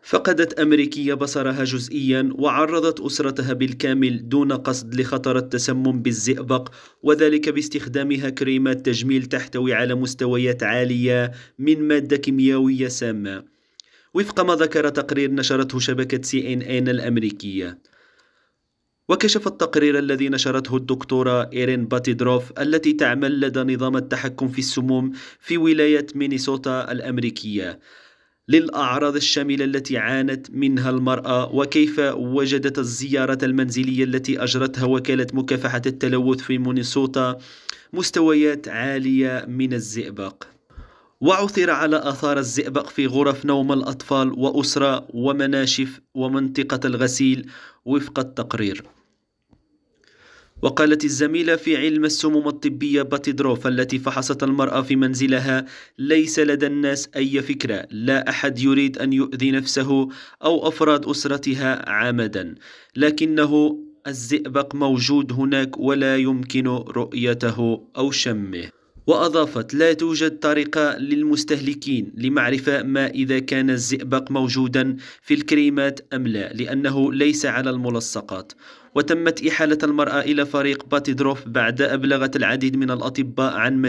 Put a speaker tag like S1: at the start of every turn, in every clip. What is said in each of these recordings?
S1: فقدت أمريكية بصرها جزئيا وعرضت أسرتها بالكامل دون قصد لخطر التسمم بالزئبق، وذلك باستخدامها كريمات تجميل تحتوي على مستويات عالية من مادة كيميائية سامة، وفق ما ذكر تقرير نشرته شبكة CNN الأمريكية. وكشف التقرير الذي نشرته الدكتورة إيرين باتيدروف التي تعمل لدى نظام التحكم في السموم في ولاية مينيسوتا الأمريكية للأعراض الشاملة التي عانت منها المرأة، وكيف وجدت الزيارة المنزلية التي أجرتها وكالة مكافحة التلوث في مينيسوتا مستويات عالية من الزئبق. وعثر على آثار الزئبق في غرف نوم الأطفال وأسرة ومناشف ومنطقة الغسيل وفق التقرير. وقالت الزميلة في علم السموم الطبية باتيدروف التي فحصت المرأة في منزلها: ليس لدى الناس أي فكرة، لا أحد يريد أن يؤذي نفسه أو أفراد أسرتها عمدا، لكنه الزئبق موجود هناك ولا يمكن رؤيته أو شمه. وأضافت: لا توجد طريقة للمستهلكين لمعرفة ما إذا كان الزئبق موجودا في الكريمات أم لا، لأنه ليس على الملصقات. وتمت إحالة المرأة إلى فريق باتيدروف بعد أبلغت العديد من الأطباء عن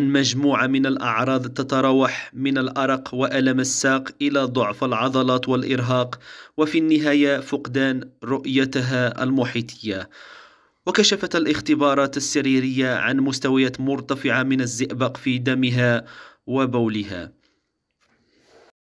S1: مجموعة من الأعراض تتراوح من الأرق وألم الساق إلى ضعف العضلات والإرهاق، وفي النهاية فقدان رؤيتها المحيطية. وكشفت الاختبارات السريرية عن مستويات مرتفعة من الزئبق في دمها وبولها.